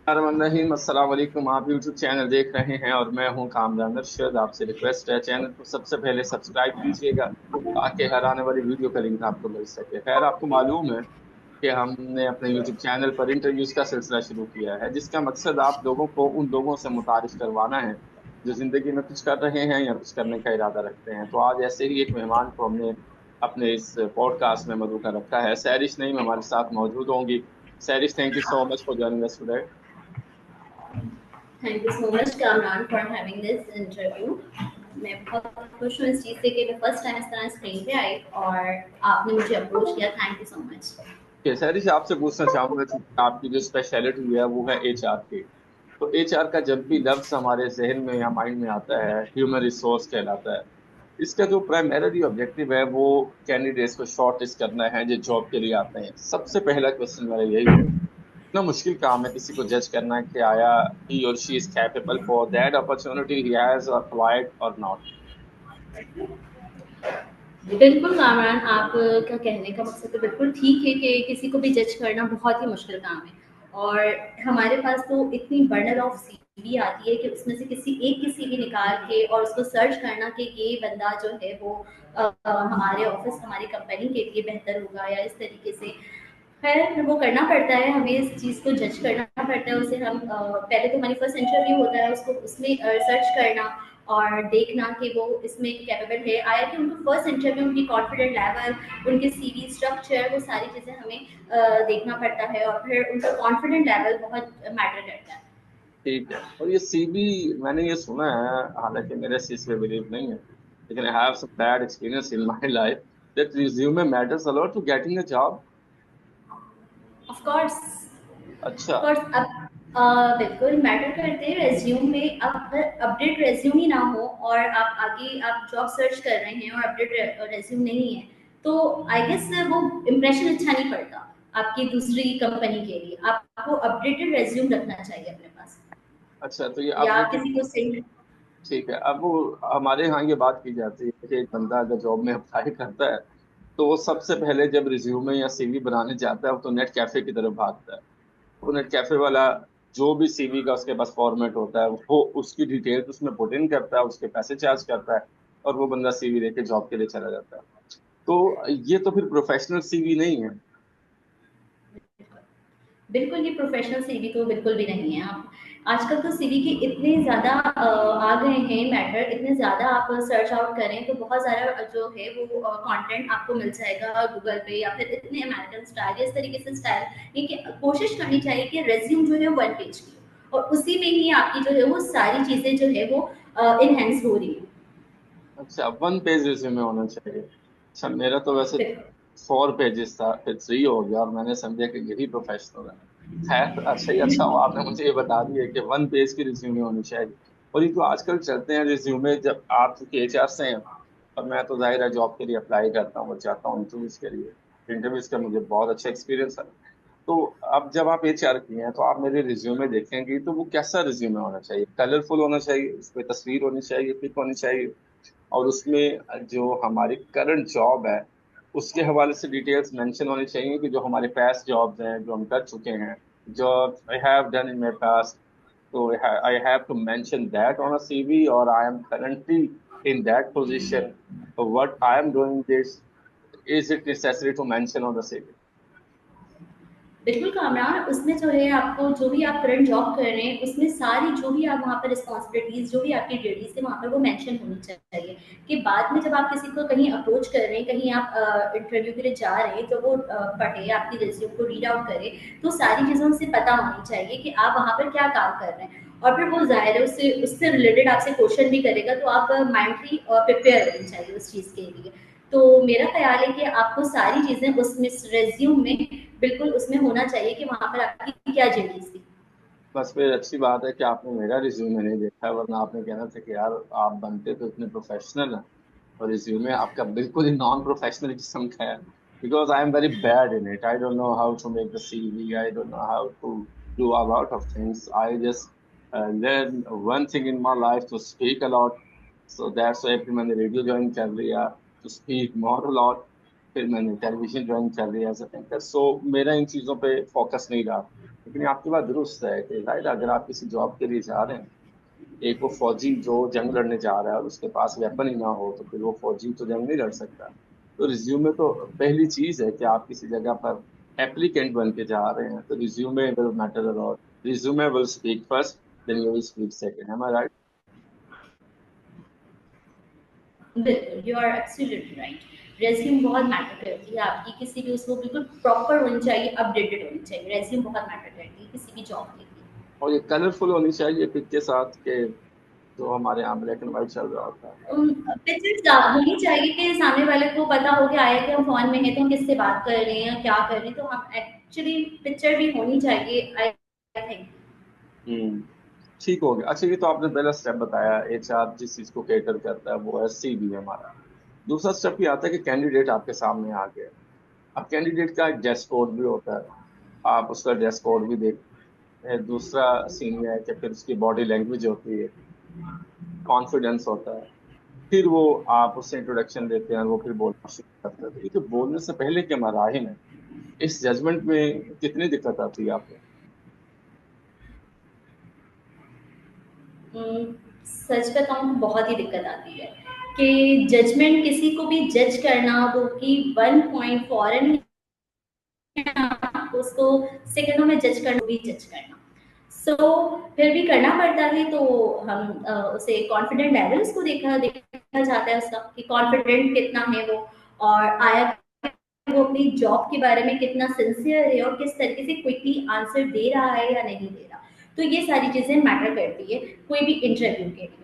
रहीम अस्सलाम वालेकुम। आप यूट्यूब चैनल देख रहे हैं और मैं हूं कामरान अरशद। आपसे रिक्वेस्ट है चैनल को सबसे पहले सब्सक्राइब कीजिएगा ताकि हर आने वाली वीडियो का लिंक आपको मिल सके। खैर, आपको मालूम है कि हमने अपने यूट्यूब चैनल पर इंटरव्यूज का सिलसिला शुरू किया है, जिसका मकसद आप लोगों को उन लोगों से मुतारिफ करवाना है जो जिंदगी में कुछ कर रहे हैं या कुछ करने का इरादा रखते हैं। तो आज ऐसे ही एक मेहमान को हमने अपने इस पॉडकास्ट में मधु का रखा है। सैरिश नईम हमारे साथ मौजूद होंगी। Sairish, thank you so much for joining us today. Thank you so much Kamran for having this interview. मैं बहुत खुश हूँ इस चीज़ से कि मैं फर्स्ट टाइम इस तरह स्क्रीन पे आई और आपने मुझे अप्रोच किया। Thank you so much. Kesari से आपसे पूछना चाहूंगा कि आपकी जो स्पेशलिटी है वो है एचआर की। तो एचआर का जब भी लफ्ज हमारे जहन में या माइंड में आता है, ह्यूमन रिसोर्स कहलाता है। इसका जो प्राइमरी ऑब्जेक्टिव है वो कैंडिडेट्स को शॉर्टलिस्ट करना है जो जॉब के लिए आते हैं। सबसे पहला क्वेश्चन मेरा यही है, इतना मुश्किल काम है किसी को जज करना कि आया ही और she is capable for that opportunity he has applied और नॉट। बिल्कुल कामरान, आपका कहने का मकसद तो बिल्कुल ठीक है कि किसी को भी जज करना बहुत ही मुश्किल काम है। और हमारे पास तो इतनी बर्डन ऑफ सीवी आती है कि उसमें से किसी एक की सीवी निकाल के और उसको सर्च करना कि ये बंदा जो है वो हमारे ऑफिस हमारी कंपनी के लिए बेहतर होगा या इस तरीके से। खैर वो करना पड़ता है, हमें इस चीज़ को जज करना पड़ता है। उसे हम पहले तो हमारी फर्स्ट इंटरव्यू होता है, उसको उसमें सर्च करना और देखना कि वो इसमें कैपेबल है। आया कि उनको फर्स्ट इंटरव्यू उनकी कॉन्फिडेंट लेवल, उनके सीवी स्ट्रक्चर, वो सारी चीज़ें हमें देखना पड़ता है और फिर उनका कॉन्फिडेंट लेवल बहुत मैटर करता है। ठीक है। और ये सीबी, मैंने ये सुना है, हालांकि मेरे से इस पे बिलीव नहीं है, लेकिन I have some bad experience in my life that resume matters a lot to getting a job. Of course. अच्छा। ऑफ कोर्स अब बिल्कुल मैटर करते हैं रेज्यूम में। अब अगर अपडेट रेज्यूम ही ना हो और आप आगे आप जॉब सर्च कर रहे हैं और अपडेट रेज्यूम नहीं है, तो आई गेस वो इम्प्रेशन अच्छा नहीं पड़ता आपकी दूसरी कंपनी के लिए। आपको अपडेटेड रेज्यूम रखना चाहिए अपने पास अच्छा, तो ये या अपडेटेड। किसी को सेंड। ठीक है। अब वो हमारे यहाँ ये बात की जाती है कि एक बंदा अगर जॉब में अप्लाई करता है तो वो सबसे पहले जब रिज्यूमे या सीवी बनाने जाता है तो नेट कैफे की तरफ भागता है। वो नेट कैफे वाला जो भी सीवी का उसके पास फॉर्मेट होता है वो उसकी डिटेल्स उसमें पुट इन करता है, उसके पैसे चार्ज करता है और वो बंदा सीवी लेके जॉब के लिए चला जाता है। तो ये तो फिर प्रोफेशनल सीवी नहीं है। बिल्कुल, ये प्रोफ़ेशनल सीवी तो बिल्कुल भी नहीं है। आप आजकल तो सीवी के इतने ज़्यादा आ गए हैं मैटर, इतने ज़्यादा आप सर्च आउट करें तो बहुत सारा जो है वो कंटेंट आपको मिल जाएगा गूगल पे या फिर इतने अमेरिकन स्टाइल या इस तरीके से स्टाइल। ये कि कोशिश करनी चाहिए कि रिज़्यूम जो है वन पेज की हो और उसी में ही आपकी जो है वो सारी चीज़ें जो है वो एनहांस हो रही हैं। अच्छा, वन पेज रिज्यूमे होना चाहिए। अच्छा, मेरा तो वैसे बिल्कुल। 4 पेजेस था, फिर 3 हो गया और मैंने समझा कि यही प्रोफेशनल है। खैर, अच्छा ही अच्छा हुआ आपने मुझे ये बता दिया कि 1 पेज की रिज्यूमे होनी चाहिए। और ये तो आजकल चलते हैं रिज्यूमे, जब आप चूंकि एचआर से हैं और मैं तो जाहिर है जॉब के लिए अप्लाई करता हूँ और जाता हूँ इंटरव्यूज के लिए। इंटरव्यूज का मुझे बहुत अच्छा एक्सपीरियंस है। तो अब जब आप एचआर की हैं तो आप मेरे रिज्यूमे देखेंगे तो वो कैसा रिज्यूमे होना चाहिए? कलरफुल होना चाहिए, उसमें तस्वीर होनी चाहिए, पिक होनी चाहिए, और उसमें जो हमारी करंट जॉब है उसके हवाले से डिटेल्स मेंशन होनी चाहिए कि जो हमारे पास्ट जॉब्स हैं जो हम कर चुके हैं, job I have done in my past. तो I have to mention that on a CV और I am currently in that position, what I am doing this, is it necessary to mention on the CV? बिल्कुल कामरान, उसमें जो है आपको जो भी आप करंट जॉब कर रहे हैं उसमें सारी जो भी आप वहाँ पर रिस्पॉन्सिबिलिटीज जो भी आपकी ड्यूटीज है वहाँ पर वो मेंशन होनी चाहिए। कि बाद में जब आप किसी को कहीं अप्रोच कर रहे हैं, कहीं आप इंटरव्यू के लिए जा रहे हैं, तो वो पढ़े आपकी रिज्यूम को रीड आउट करे, तो सारी चीज़ों से पता होनी चाहिए कि आप वहाँ पर क्या काम कर रहे हैं। और फिर वो जाहिर है उससे उससे रिलेटेड आपसे क्वेश्चन भी करेगा, तो आप माइंडली प्रिपेयर रहनी चाहिए उस चीज़ के लिए। तो मेरा ख्याल है कि आपको सारी चीज़ें उसमें रेज्यूम में बिल्कुल उसमें होना चाहिए कि वहाँ पर आपकी क्या जेडीज थी। बस फिर अच्छी बात है कि आपने मेरा रिज्यूमे नहीं देखा, वरना आपने कहना था कि यार आप बनते तो इतने प्रोफेशनल हैं और रिज्यूमे आपका बिल्कुल ही नॉन प्रोफेशनल किस्म का है। Because I am very bad in it, I don't know how to make the CV, I don't know how to do a lot of things, I just learn one thing in my life, to speak a lot. So that's why फिर मैंने radio join कर लिया to speak more a lot. फिर मैंने television join कर लिया as a thinker. सो मेरा इन चीज़ों पे फोकस नहीं रहा। लेकिन आपकी बात दुरुस्त है कि जाहिर है, अगर आप किसी जॉब के लिए जा रहे हैं, एक वो फौजी जो जंग लड़ने जा रहा है और उसके पास वेपन ही ना हो, तो फिर वो फौजी तो जंग नहीं लड़ सकता। तो रिज्यूमे तो पहली चीज है कि आप किसी जगह पर एप्लीकेंट बन के जा रहे हैं, तो resume will matter a lot. Resume will speak first, then you will speak second. Am I right? बिल्कुल, you are absolutely right. Resume बहुत मैटर करती है आपकी, किसी भी उसको बिल्कुल प्रॉपर होनी चाहिए, अपडेटेड होनी चाहिए। रेज़्यूम बहुत मैटर करती है किसी भी जॉब के लिए। और ये कलरफुल होनी चाहिए पिक के साथ के, जो हमारे यहाँ ब्लैक एंड व्हाइट चल रहा होता है। पिक्चर्स होनी चाहिए कि सामने वाले को पता हो कि आया कि हम फ़ोन में हैं तो हम किससे बात कर रहे हैं, क्या कर रहे हैं, तो हम एक्चुअली पिक्चर भी होनी चाहिए आई थिंक। हम्म, ठीक हो गया। अच्छा, ये तो आपने पहला स्टेप बताया, एचआर जिस चीज को कैटर करता है वो है सीवी हमारा। दूसरा स्टेप ये आता है कि कैंडिडेट आपके सामने आ गया। अब कैंडिडेट का एक ड्रेस कोड भी होता है, आप उसका ड्रेस कोड भी देखते हैं। दूसरा सीन ये है कि फिर उसकी बॉडी लैंग्वेज होती है, कॉन्फिडेंस होता है। फिर वो आप उससे इंट्रोडक्शन देते हैं और वो फिर बोलना शुरू करते हैं। तो ये जो बोलने से पहले के मराहिल हैं, इस जजमेंट में कितनी दिक्कत आती है आपको? सच बताऊँ तो बहुत ही दिक्कत आती है कि जजमेंट किसी को भी जज करना वो कि वन पॉइंट फॉरन उसको सेकंडों में जज करना भी जज करना। फिर भी करना पड़ता है तो हम उसे कॉन्फिडेंट लेवल उसको देखा जाता है उसका कि कॉन्फिडेंट कितना है वो, और आया वो अपनी जॉब के बारे में कितना सिंसियर है और किस तरीके से क्विकली आंसर दे रहा है या नहीं दे रहा। तो ये सारी चीजें मैटर करती है कोई भी इंटरव्यू के लिए।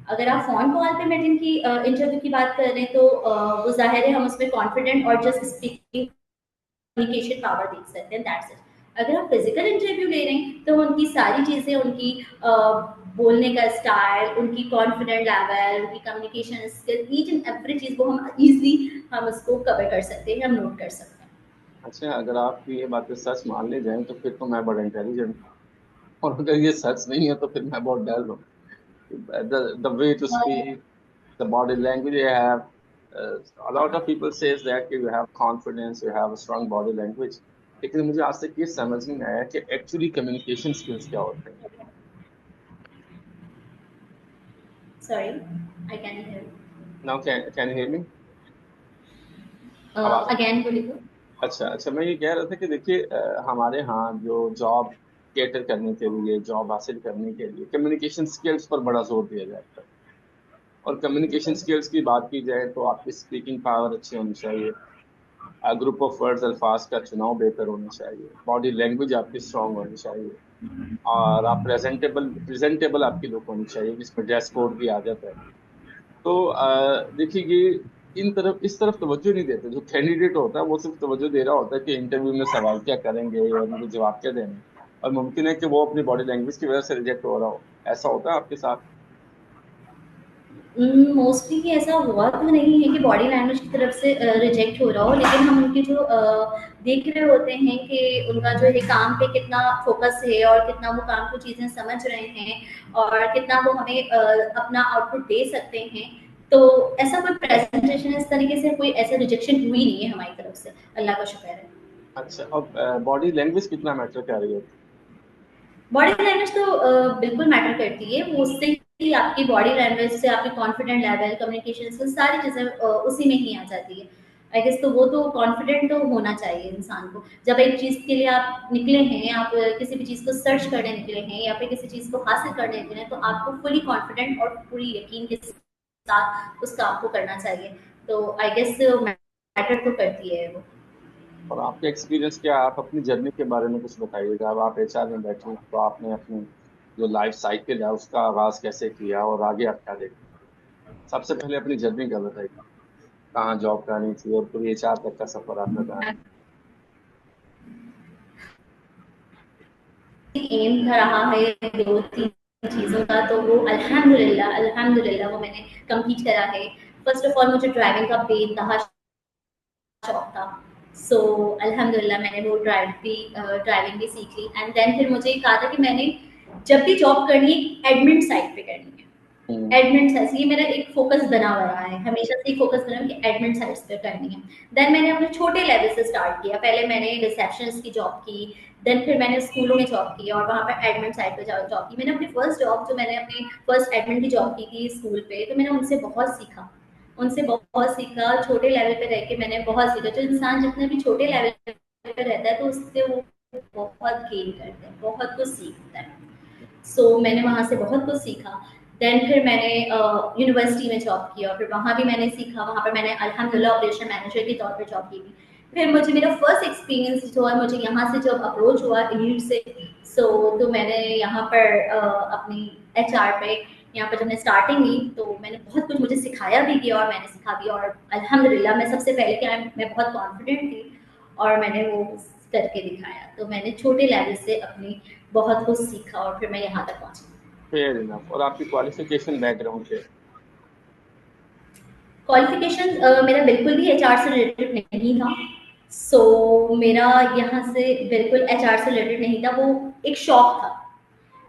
अगर आप फोन कॉल पे मीटिंग की इंटरव्यू की बात कर रहे हैं तो वो जाहिर है हम उसमें कॉन्फिडेंट और जस्ट स्पीकिंग कम्युनिकेशन पावर देख सकते हैं, दैट्स इट। अगर आप फिजिकल इंटरव्यू ले रहे हैं तो उनकी सारी चीज़ें, उनकी बोलने का स्टाइल, उनकी कॉन्फिडेंट लेवल, उनकी communication skill, each and every चीज़ को हम इजीली हम उसको कवर कर सकते हैं, हम नोट कर सकते हैं। अच्छा, अगर आपकी ये बातें सच मान ली जाए तो फिर तो मैं बड़ा इंटेलिजेंट हूँ, और अगर ये सच नहीं है तो फिर मैं बहुत डर हूँ। The way to speak, the body language you have. A lot of people says that you have confidence, you have a strong body language. लेकिन मुझे आज तक ये समझ नहीं आया कि एक्चुअली कम्युनिकेशन स्किल्स क्या होते हैं। Sorry, I can hear. Now can you hear me? आवाज? अगेन बोलिए। अच्छा अच्छा, मैं ये कह रहा था कि देखिए, हमारे यहाँ जो जॉब कैटर करने के लिए, जॉब हासिल करने के लिए कम्युनिकेशन स्किल्स पर बड़ा जोर दिया जाता है। और कम्युनिकेशन स्किल्स की बात की जाए तो आपकी स्पीकिंग पावर अच्छी होनी चाहिए, ग्रुप ऑफ वर्ड्स, अल्फाज का चुनाव बेहतर होना चाहिए, बॉडी लैंग्वेज आपकी स्ट्रांग होनी चाहिए, और आप प्रेजेंटेबल प्रेजेंटेबल आपकी लुक होनी चाहिए जिसमें ड्रेस कोड भी आ जाता है। तो देखिए, ये इन तरफ इस तरफ तवज्जो नहीं देते। जो कैंडिडेट होता है वो सिर्फ तवज्जो दे रहा होता है कि इंटरव्यू में सवाल क्या करेंगे और उनको जवाब क्या देने हैं। और मुमकिन है कि वो अपनी बॉडी लैंग्वेज की वजह से रिजेक्ट हो रहा हो। ऐसा होता है आपके साथ? मोस्टली ऐसा हुआ तो नहीं है कि बॉडी लैंग्वेज की तरफ से रिजेक्ट हो रहा हो, लेकिन हम उनके जो देख रहे होते हैं कि उनका जो है काम पे कितना फोकस है और कितना वो काम को चीज़ें समझ रहे हैं और कितना वो हमें अपना आउटपुट दे सकते हैं। तो ऐसा कोई प्रेजेंटेशन इस तरीके से कोई ऐसा रिजेक्शन हुई नहीं है हमारी तरफ से, अल्लाह का शुक्र है। अच्छा, अब बॉडी लैंग्वेज कितना मैटर कर रही होती बॉडी लैंग्वेज तो बिल्कुल मैटर करती है, वो उससे ही आपकी बॉडी लैंग्वेज से आपकी कॉन्फिडेंट लेवल, कम्युनिकेशन स्किल्स सारी चीज़ें उसी में ही आ जाती है। आई गेस तो वो तो कॉन्फिडेंट तो होना चाहिए इंसान को। जब एक चीज़ के लिए आप निकले हैं, आप किसी भी चीज़ को सर्च करने निकले हैं या फिर किसी चीज़ को हासिल करने निकले हैं, तो आपको फुली कॉन्फिडेंट और पूरी यकीन के साथ उस काम को करना चाहिए। तो आई गेस मैटर तो करती है वो। है? और आपका एक्सपीरियंस क्या है? आप अपनी जर्नी के बारे में कुछ बताइएगा। अब आप एचआर में बैठे हैं, तो आपने अपनी जो लाइफ साइकिल है उसका आगाज कैसे किया और आगे आप क्या देखते हैं? सबसे पहले अपनी जर्नी का बताइए, कहाँ जॉब करनी थी और पूरी एचआर तक का सफर आपका कहाँ? एम था रहा है दो तीन चीज़ों का, तो वो अल्हम्दुलिल्लाह अल्हम्दुलिल्लाह वो मैंने कंप्लीट करा है। फर्स्ट ऑफ ऑल मुझे ड्राइविंग का बेतहा शौक था। अल्हम्दुलिल्लाह मैंने वो ड्राइविंग भी सीख ली, एंड देन फिर मुझे कहा था कि मैंने जब भी जॉब करनी है एडमिन साइड पे करनी है। हम्म। एडमिन साइड ये मेरा एक फोकस बना हुआ रहा है, हमेशा से एक फोकस बना कि एडमिन साइड्स पे करनी है। देन मैंने अपने छोटे लेवल से स्टार्ट किया। पहले मैंने रिसेप्शनिस्ट की जॉब की, देन फिर मैंने स्कूलों में जॉब की और वहाँ पर एडमिन साइड पे जॉब की। मैंने अपनी फर्स्ट जॉब जो मैंने अपनी फर्स्ट एडमिन की जॉब की थी स्कूल पे, तो मैंने उनसे बहुत सीखा, उनसे बहुत सीखा। छोटे लेवल पे रह के मैंने बहुत सीखा। जो इंसान जितने भी छोटे लेवल पे रहता है तो उससे वो बहुत गेन करता है, बहुत कुछ सीखता है। मैंने वहाँ से बहुत कुछ सीखा। देन फिर मैंने यूनिवर्सिटी में जॉब किया और फिर वहाँ भी मैंने सीखा। वहाँ पर मैंने अल्हम्दुलिल्लाह ऑपरेशन मैनेजर के तौर पर जॉब की थी। फिर मुझे मेरा फर्स्ट एक्सपीरियंस जो है, मुझे यहाँ से जब अप्रोच हुआ लीड से, तो मैंने यहाँ पर अपनी एचआर पे, यहाँ पर जब मैंने स्टार्टिंग ली तो मैंने बहुत कुछ, मुझे सिखाया भी गया और मैंने सीखा भी। और अल्हम्दुलिल्लाह मैं सबसे पहले क्या, मैं बहुत कॉन्फिडेंट थी और मैंने वो करके दिखाया। तो मैंने छोटे लेवल से अपनी बहुत कुछ सीखा और फिर मैं यहाँ तक पहुँची। Fair enough. और आपकी क्वालिफिकेशन बैकग्राउंड क्या है? क्वालिफिकेशन मेरा बिल्कुल भी एचआर से रिलेटेड नहीं था। मेरा यहाँ से बिल्कुल एचआर से रिलेटेड नहीं था, वो एक शौक था,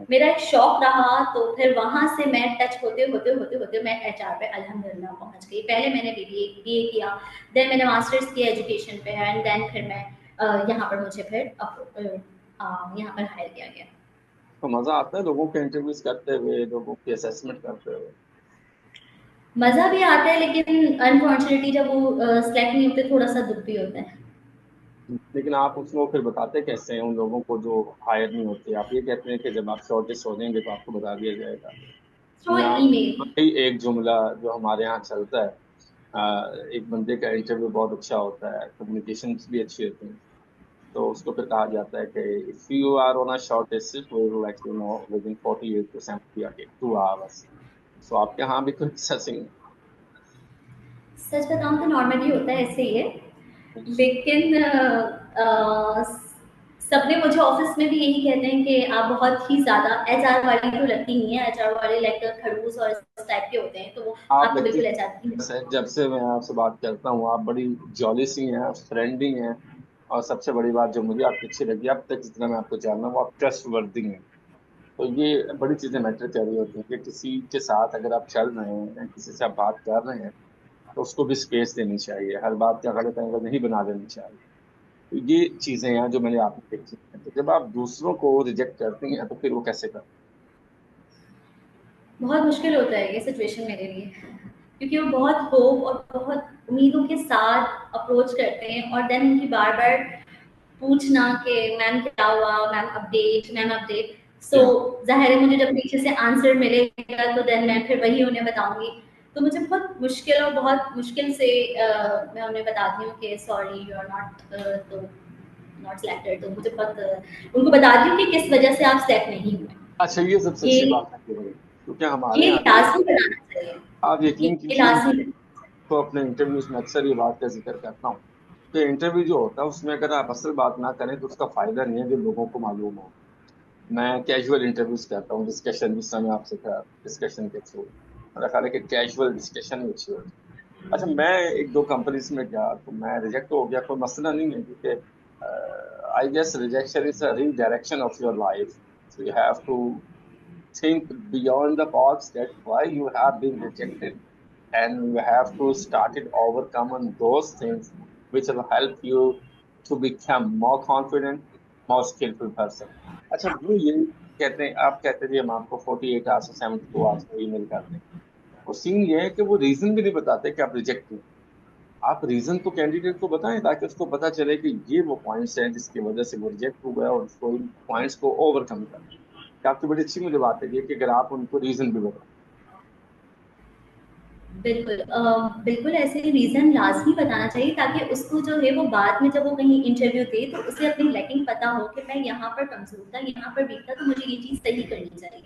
मेरा एक शौक रहा। तो फिर वहां से मैं टच होते होते होते होते मैं एचआर पे अल्हम्दुलिल्लाह पहुंच गई। पहले मैंने बीबीए किया, देन मैंने मास्टर्स किया एजुकेशन पे, एंड देन फिर मैं यहाँ पर मुझे फिर यहाँ पर हायर किया गया। तो मजा आता है लोगों के इंटरव्यूज करते हुए, लोगों की असेसमेंट करते हुए? मजा भी आता है, लेकिन अनफॉर्चुनेटली जब वो सेलेक्ट नहीं होते थोड़ा सा दुख भी होता है। लेकिन आप उसको फिर बताते कैसे हैं उन लोगों को जो हायर नहीं होते? आप ये कहते हैं कि जब आप शॉर्टेज हो जाएंगे तो आपको बता दिया जाएगा? थ्रू या ईमेल। वही एक जुमला जो हमारे यहाँ चलता है, एक बंदे का इंटरव्यू बहुत अच्छा होता है, कम्युनिकेशन भी अच्छी होती है, तो उसको फिर कहा जाता है कि if you are on a shortlist we will let you know within 48 to 72 hours. सो आपके यहाँ भी कुछ ऐसा सीन सच बताऊं तो नॉर्मली होता है ऐसे ही है, है? लेकिन सबने मुझे ऑफिस में भी यही कहते हैं कि आप बहुत ही ज्यादा एचआर वाली तो लगती नहीं है। एचआर वाले लाइक खड़ूस और इस टाइप के होते हैं, तो वो आप आपको लगती बिल्कुल एचआर नहीं लगती। है, जब से मैं आपसे बात करता हूँ आप बड़ी जॉली सी हैं, फ्रेंडली हैं। और सबसे बड़ी बात जो मुझे आपकी अच्छी लगी, अब तक जितना मैं आपको जानना हूँ, आप ट्रस्ट वर्दी हैं। तो ये बड़ी चीजें मैटर कर रही होती हैं कि किसी के साथ अगर आप चल रहे हैं, किसी से आप बात कर रहे हैं, तो उसको भी स्पेस देनी चाहिए, हर बात का गलत एंगल नहीं बना देनी चाहिए। तो ये चीजें हैं जो मैंने आप में देखी हैं। तो जब आप दूसरों को रिजेक्ट करती हैं तो फिर वो कैसे करते बहुत मुश्किल होता है ये सिचुएशन मेरे लिए, क्योंकि वो बहुत होप और बहुत उम्मीदों के साथ अप्रोच करते हैं और देन उनकी बार बार पूछना कि मैम क्या हुआ, मैम अपडेट, मैम अपडेट। हैं? जाहिर है मुझे जब पीछे से आंसर मिलेगा तो देन मैं फिर वही उन्हें बताऊंगी। तो मुझे बहुत मुश्किल और बहुत मुश्किल से मैं उन्हें बताती हूँ कि सॉरी यू आर नॉट, तो नॉट सिलेक्टेड। तो मुझे बहुत उनको बताती हूँ कि किस वजह से आप सिलेक्ट नहीं अच्छा, ये सबसे हुए। अच्छी ये बात है क्योंकि हमारे ये यहाँ भी लाजमी बनाना चाहिए। आप यकीन ये कीजिए, लाजमी। तो अपने इंटरव्यूज में अक्सर ये बात का जिक्र करता हूँ कि इंटरव्यू जो होता है उसमें अगर आप असल बात ना करें तो उसका फायदा नहीं है जो लोगों को मालूम हो। मैं कैजुअल इंटरव्यूज करता हूँ, डिस्कशन जिस समय आपसे कहा, डिस्कशन के थ्रू मेरा ख्याल है कि कैजुअल डिस्कशन ही अच्छी होती है। अच्छा, मैं एक दो कंपनीज में गया तो मैं रिजेक्ट हो गया, कोई मसला नहीं है, क्योंकि I guess rejection is a redirection of your life. So you have to think beyond the box that why you have been rejected, and you have to start it overcome on those things which will help you to become more confident, more skillful person. अच्छा, वो ये कहते हैं, आप कहते थे हम आपको 48 आवर्स से 72 आवर्स में ईमेल करते हैं। और सीन ये है कि वो रीजन भी नहीं बताते कि आप रिजेक्ट हुए। आप रीजन तो कैंडिडेट को बताएं ताकि उसको पता चले कि ये वो पॉइंट्स हैं जिसकी वजह से वो रिजेक्ट हो गया और उसको इन पॉइंट्स को ओवरकम करना है। आपकी बड़ी अच्छी मुझे बात है ये कि अगर आप उनको रीजन भी बताएं। बिल्कुल बिल्कुल ऐसे रीज़न लाज़मी बताना चाहिए, ताकि उसको जो है वो बाद में जब वो कहीं इंटरव्यू दे तो उसे अपनी लैकिंग पता हो कि मैं यहाँ पर कमज़ोर था, यहाँ पर वीक था, तो मुझे ये चीज़ सही करनी चाहिए।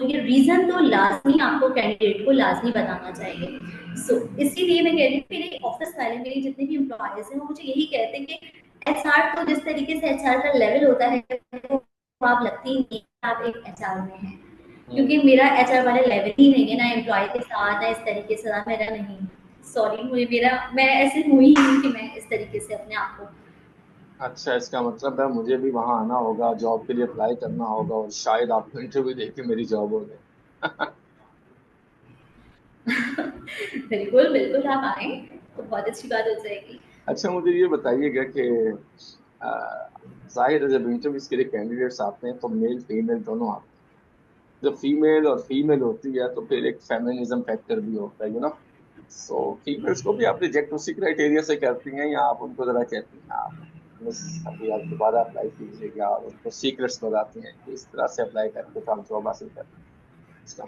ये रीज़न तो लाज़मी आपको कैंडिडेट को लाज़मी बताना चाहिए। इसीलिए मैं कह रही हूँ, मेरे ऑफ़िस वाले, मेरे जितने भी एम्प्लॉइज़ हैं वो मुझे यही कहते हैं कि एचआर तो जिस तरीके से एचआर का लेवल होता है, वो आप लगती ही नहीं कि आप एक एचआर में हैं। क्योंकि मेरा एचआर वाला लेवल ही नहीं है ना एम्प्लॉय के साथ, ना इस तरीके से साथ मेरा नहीं। सॉरी, मुझे मेरा मैं ऐसे हुई ही नहीं कि मैं इस तरीके से अपने आप को अच्छा, इसका मतलब है मुझे भी वहां आना होगा, जॉब के लिए अप्लाई करना होगा और शायद आपको इंटरव्यू देके मेरी जॉब हो जाए। बिल्कुल बिल्कुल आप आए तो बहुत अच्छी बात हो जाएगी। अच्छा, मुझे ये बताइएगा कि जाहिर है जब इंटरव्यूज के लिए कैंडिडेट्स आते हैं तो मेल फीमेल दोनों आते हैं। जब फीमेल और फीमेल होती है तो फिर एक फेमिनिज्म फैक्टर भी होता है, सो फीमेल्स को भी आप रिजेक्ट उसी क्राइटेरिया से करती हैं, या आप उनको जरा कहती हैं आप बस अभी आप दोबारा अप्लाई कीजिएगा और उनको सीक्रेट्स बताती हैं कि इस तरह से अप्लाई करके तो आप जॉब हासिल कर इसका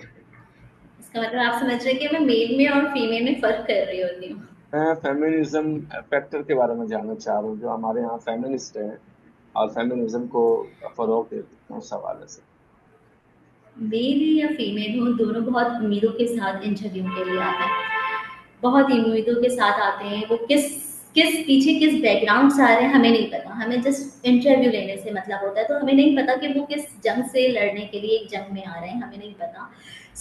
इसका मतलब आप समझ रहे हैं कि मैं मेल में और फीमेल में फ़र्क कर रही होती हूँ। मैं फेमिनिज्म फैक्टर के बारे में जानना चाह रहा हूँ, जो हमारे यहाँ फेमिनिस्ट हैं और फेमिनिज्म को फरोग देते हैं उस हवाले से। मेल या फीमेल हो, दोनों बहुत उम्मीदों के साथ इंटरव्यू के लिए आते हैं। बहुत ही उम्मीदों के साथ आते हैं। वो किस किस पीछे किस बैकग्राउंड से आ रहे हैं हमें नहीं पता। हमें जस्ट इंटरव्यू लेने से मतलब होता है, तो हमें नहीं पता कि वो किस जंग से लड़ने के लिए एक जंग में आ रहे हैं, हमें नहीं पता।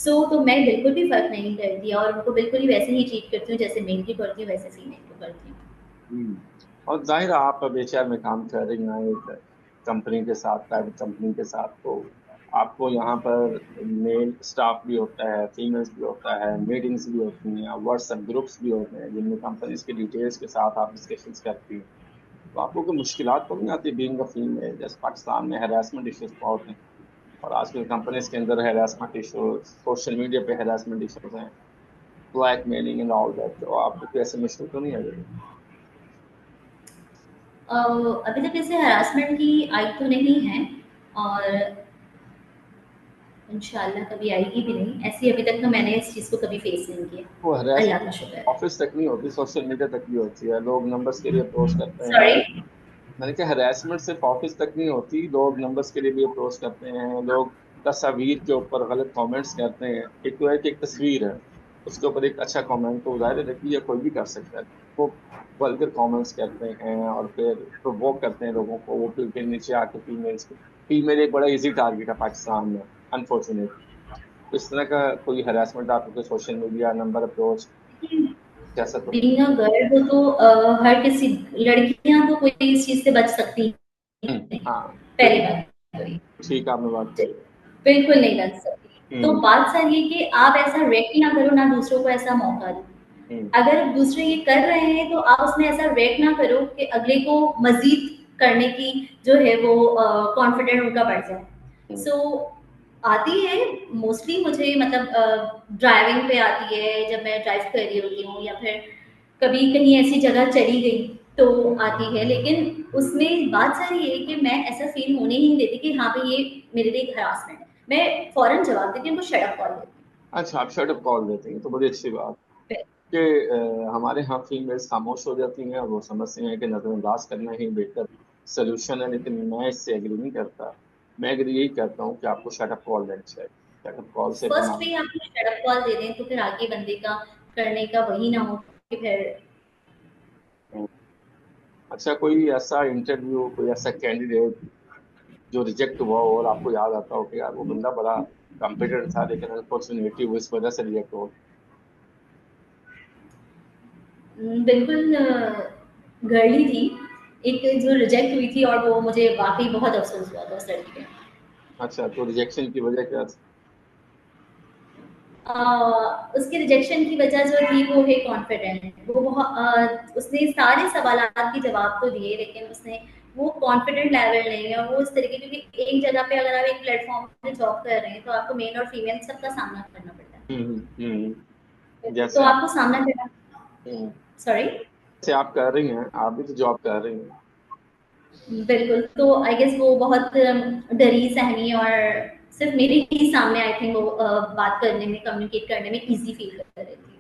तो मैं बिल्कुल भी फ़र्क नहीं करती और उनको बिल्कुल ही वैसे ही ट्रीट करती हूँ जैसे मेल की करती हूँ, वैसे फीमेल को करती हूँ। हम्म। और जाहिर है आप अब एचआर में काम कर रही हैं एक कंपनी के साथ, प्राइवेट कंपनी के साथ, तो आपको यहाँ पर मेल स्टाफ भी होता है, फीमेल्स भी होता है, मीटिंग्स भी होती हैं, व्हाट्सएप ग्रुप्स भी होते हैं जिनमें कंपनीज की डिटेल्स के साथ आप डिस्कशंस करती हैं। तो आपको कोई मुश्किलात तो नहीं आती बीइंग अ फीमेल? जैसे पाकिस्तान में हैरेसमेंट इश्यूज बहुत हैं और आजकल कंपनीज के अंदर हैरेसमेंट इश्यूज, सोशल मीडिया पे हैरेसमेंट इश्यूज हैं, ब्लैकमेलिंग एंड ऑल दैट, तो आपको कोई ऐसे मुश्किल तो नहीं आई? अभी तक ऐसे हरासमेंट की आई तो नहीं है और इंशाल्लाह कभी आएगी भी नहीं। ऐसी अभी तक तो मैंने इस चीज़ को कभी फेस नहीं किया। वो अल्लाह हरासमेंट का शुक्र है। ऑफिस तक नहीं होती, सोशल मीडिया तक भी होती है, लोग नंबर्स के लिए अप्रोच करते हैं। सॉरी? मैंने कहा हरासमेंट सिर्फ ऑफिस तक नहीं होती, लोग नंबर्स के लिए भी अप्रोच करते हैं, लोग तस्वीर के ऊपर गलत कमेंट्स करते हैं। एक तो है कि एक तस्वीर है, उसके ऊपर एक अच्छा कमेंट तो जाहिर है कि ये कोई भी कर सकता है, वो वल्गर कमेंट्स करते हैं और फिर प्रोवोक करते हैं लोगों को, वो फिर नीचे आके फीमेल्स को, फीमेल एक बड़ा इजी टारगेट है पाकिस्तान में अनफॉर्चुनेटली। तो इस तरह का कोई हरासमेंट आपको सोशल मीडिया नंबर अप्रोच जैसा तो? बीइंग अ गर्ल हो तो हर किसी लड़कियां तो कोई इस चीज़ से बच सकती हैं। हाँ, पहली बात तो ये। ठीक आपने बात जी, कही। बिल्कुल नहीं बच सकती। तो हम्म। बात सारी ये कि आप ऐसा रिएक्ट ना करो, ना दूसरों को ऐसा मौका दो। हम्म। अगर दूसरे ये कर रहे हैं तो आप उसमें ऐसा रिएक्ट ना करो कि अगले को मज़ीद करने की जो है वो कॉन्फिडेंट उनका बढ़ जाए। हम्म। सो आती है मोस्टली मुझे, मतलब ड्राइविंग पे आती है जब मैं ड्राइव कर रही होती हूँ, या फिर कभी कहीं ऐसी जगह चली गई तो आती है। लेकिन उसमें बात सारी ये है कि मैं ऐसा फ़ील होने ही नहीं देती कि हाँ भाई ये मेरे लिए एक हरासमेंट है। मैं फ़ौरन जवाब देती हूँ, उनको शट अप कॉल देती अच्छा, आप शट अप कॉल देते हैं तो बड़ी अच्छी बात हूँ। कि हमारे यहाँ फीमेल्स खामोश हो जाती हैं, वो समझती हैं कि नजरअंदाज करना ही बेहतर सोल्यूशन है, लेकिन मैं इससे एग्री नहीं करता। मैं एग्री यही करता हूँ कि आपको शट अप कॉल देना चाहिए। शट अप कॉल से फर्स्ट तमाम। पे आप शट अप कॉल दे दें तो फिर आगे बंदे का करने का वही ना हो कि फिर। अच्छा, कोई ऐसा इंटरव्यू, कोई ऐसा कैंडिडेट जो रिजेक्ट हुआ हो और आपको याद आता हो कि यार वो बंदा बड़ा कॉम्पिटेंट था लेकिन अनफॉर्चुनेटली वो इस वजह से रिजेक्ट हो? बिल्कुल गर्ल ही थी एक जो रिजेक्ट हुई थी, और वो मुझे वाकई बहुत अफसोस हुआ था उस लड़की पे। अच्छा, तो रिजेक्शन की वजह क्या थी? उसके रिजेक्शन की वजह जो थी वो है कॉन्फिडेंट। वो उसने सारे सवालात के जवाब तो दिए, लेकिन उसने वो कॉन्फिडेंट लेवल नहीं है। वो इस तरीके, क्योंकि एक जगह पे अगर आप एक प्लेटफॉर्म पे जॉब कर रहे हैं तो आपको मेल और फीमेल सबका सामना करना पड़ता है। तो जैसे आप। आपको सामना करना। हम्म, सॉरी? जैसे आप कर रही हैं, आप भी तो जॉब कर रही हैं। बिल्कुल, तो आई गेस वो बहुत डरी सहमी और सिर्फ मेरे ही सामने आई थिंक वो बात करने में, कम्युनिकेट करने में ईजी फील कर रही थी।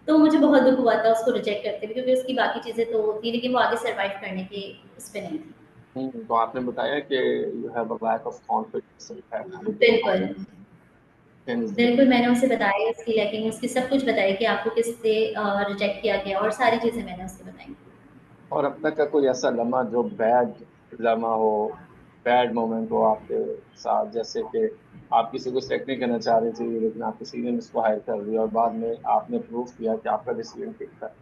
तो मुझे बहुत दुख हुआ था उसको रिजेक्ट करते हुए, क्योंकि उसकी बाकी चीज़ें तो थी लेकिन वो आगे सर्वाइव करने के उस पे नहीं थी। तो आपने बताया कि you have a lack of confidence with बिल्कुल, बिल्कुल मैंने उसे बताया इसकी लैकिंग, उसकी सब कुछ बताया कि आपको किससे रिजेक्ट किया गया, और सारी चीज़ें मैंने उसको बताई। और अब तक का कोई ऐसा लम्हा जो बैड लम्हा हो, बैड मोमेंट हो आपके साथ, जैसे कि आप किसी को सेलेक्ट नहीं करना चाह रही थी लेकिन आप किसी ने उसको हायर कर दिया और बाद में आपने प्रूव किया कि आपका डिसीजन ठीक था?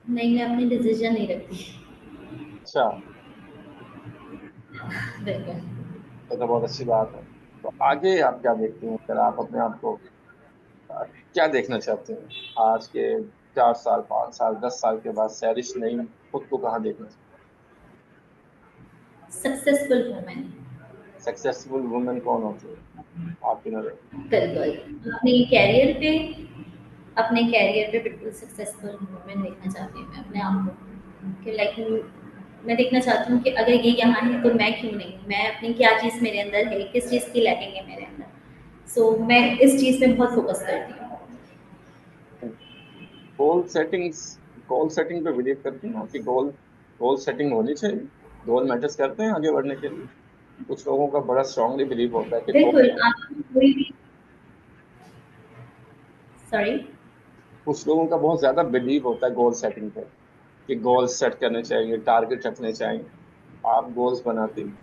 नहीं, मैं अपनी डिसीजन नहीं रखती। अच्छा, बिल्कुल। तो बहुत अच्छी बात है। तो आगे आप क्या देखते हैं, अगर आप अपने आप को क्या देखना चाहते हैं आज के 4 साल, 5 साल, 10 साल के बाद सैरिश नईम खुद को कहाँ देखना चाहते सक्सेसफुल वुमेन। सक्सेसफुल वुमेन कौन होती है आपकी नजर? बिल्कुल अपने कैरियर पे बिल्कुल सक्सेसफुल वुमेन देखना चाहती हूँ मैं अपने आप को, कि लाइक मैं देखना चाहती हूँ कि अगर ये यहाँ है तो मैं क्यों नहीं, मैं अपनी क्या चीज़ मेरे अंदर है, किस चीज़ की लैकिंग है मेरे अंदर। सो मैं इस चीज़ पे बहुत फोकस करती हूँ। गोल सेटिंग्स, गोल सेटिंग पे बिलीव करती हैं आपकी? गोल गोल सेटिंग होनी चाहिए? गोल मैटर्स करते हैं आगे बढ़ने के लिए? कुछ लोगों का बड़ा स्ट्रांगली बिलीव होता है कि गोल, बिल्कुल आपको कोई भी, सॉरी, कुछ लोगों का बहुत ज्यादा बिलीव होता है गोल सेटिंग पे, कि गोल्स सेट करने चाहिए, टारगेट रखने चाहिए। आप गोल्स बनाती हैं?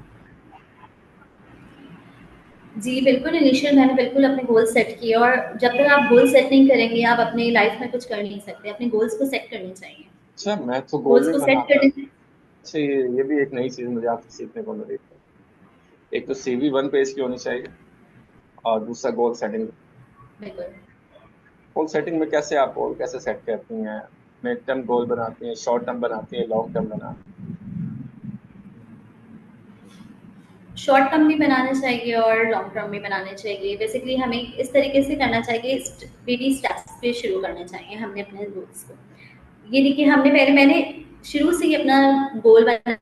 जी बिल्कुल, इनिशियल मैंने बिल्कुल अपने गोल सेट किए, और जब तक आप गोल सेट नहीं करेंगे आप अपनी लाइफ में कुछ कर नहीं सकते। अपने गोल्स को सेट करने चाहिए। अच्छा, मैं तो गोल गोल्स नहीं को सेट बनाता। करने से, अच्छा, ये भी एक नई चीज मुझे आपसे सीखने को मिली। एक तो सीवी 1 पेज की होनी चाहिए, और दूसरा गोल सेटिंग। बिल्कुल। गोल सेटिंग में कैसे आप गोल कैसे सेट करती हैं? मिड टर्म गोल बनाती हैं, शॉर्ट टर्म बनाती हैं, लॉन्ग टर्म बनाती शॉर्ट टर्म भी बनाना चाहिए और लॉन्ग टर्म भी बनाने चाहिए। बेसिकली हमें इस तरीके से करना चाहिए, बेबी स्टेप्स पे शुरू करना चाहिए हमने अपने गोल्स को। ये देखिए, मैंने शुरू से ही अपना गोल बना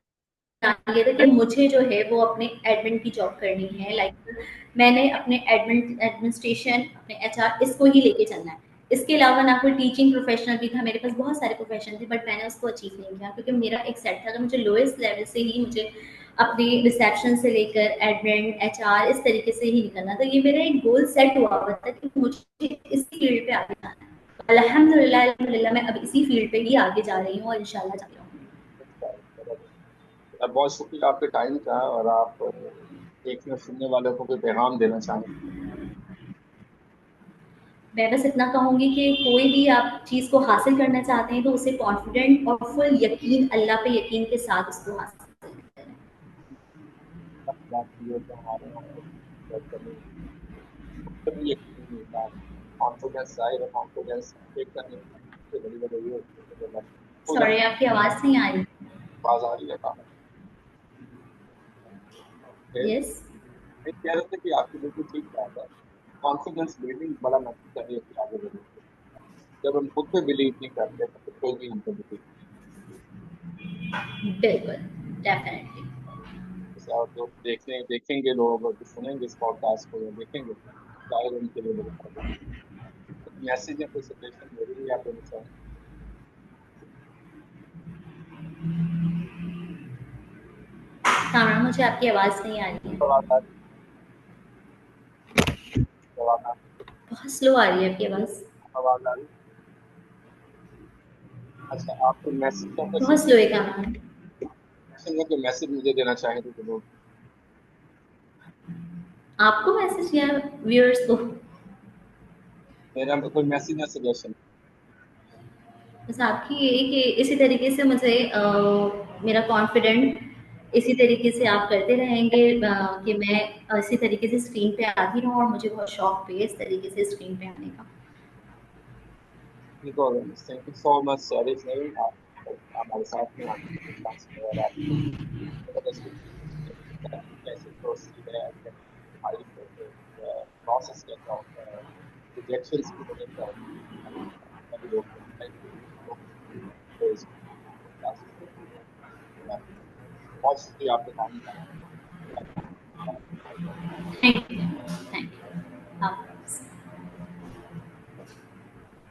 लिया था कि मुझे जो है वो अपने एडमिन की जॉब करनी है। लाइक मैंने अपने एडमिनिस्ट्रेशन, अपने एचआर, इसको ही लेके चलना है। इसके अलावा ना कोई टीचिंग प्रोफेशनल भी था, मेरे पास बहुत सारे प्रोफेशन थे, बट मैंने उसको अचीव नहीं किया क्योंकि मेरा एक सेट था कि मुझे लोएस्ट लेवल से ही मुझे अपनी रिसेप्शन से लेकर एडमिन, एचआर, इस तरीके से ही निकलना था। ये मेरा एक गोल सेट हुआ हुआ था कि मुझे इस फील्ड पे आगे जाना है। अल्हम्दुलिल्लाह मैं अब इसी फील्ड पे ही आगे जा रही हूँ और इंशाल्लाह जा रही हूँ। हैं? बहुत शुक्रिया आपके टाइम का, और आप देखने और सुनने वालों को कोई पैगाम देना चाहें? मैं बस इतना कहूँगी कि कोई भी आप चीज़ को हासिल करना चाहते हैं तो उसे कॉन्फिडेंट और फुल यकीन, अल्लाह पे यकीन के साथ उसको हासिल करें। बात की है कि हमारे यहाँ पे बात करनी है, यकीन नहीं होता, कॉन्फिडेंस जाहिर है, कॉन्फिडेंस फेक करने सबसे बड़ी वजह ये होती है कि जब खुद सॉरी, आपकी आवाज़ नहीं आ रही। आवाज आ रही है कहा यस। मैं कह रहे थे कि आपकी बिल्कुल ठीक बात है। कॉन्फिडेंस बिल्डिंग बड़ा मैटर है कि आगे बढ़ने के लिए। जब हम खुद पे बिलीव नहीं करते तो फिर कोई भी हम पे बिलीव बिल्कुल, डेफिनेटली। नहीं। और जो देखेंगे लोग, और जो सुनेंगे इस पॉडकास्ट को या देखेंगे, शायद उनके लिए बड़ी फायदा। मैसेज या कोई सजेशन मेरे लिए आप देना चाहें? कामरा, मुझे आपकी आवाज़ नहीं आ रही है। आवाज आ रही है? बहुत स्लो आ रही है आपकी आवाज़। आवाज आ रही है? अच्छा, आप कोई मैसेज या कोई बहुत स्लो है कामरा। सजेशन या कोई मैसेज मुझे देना चाहें तो जरूर। आपको मैसेज या व्यूअर्स को? मेरा कोई मैसेज या सजेशन? बस आपकी यही कि इसी तरीके से मुझे मेरा कॉन्फिडेंट इसी तरीके से आप करते रहेंगे, कि मैं इसी तरीके से स्क्रीन पे आती रहूँ, और मुझे बहुत शौक भी है इस तरीके से स्क्रीन पे आने का। Thank you so much sorry नहीं, आप हमारे साथ में आपके पॉडकास्ट में, और आपको जबरदस्ती कैसे प्रोसीड है, हमारी प्रोसेस कैसा होता है, रिजेक्शंस की वजह क्या होती है, सभी लोग थैंक यू तो इस पॉडकास्ट में बहुत शुक्रिया आपके टाइम का। Thank you.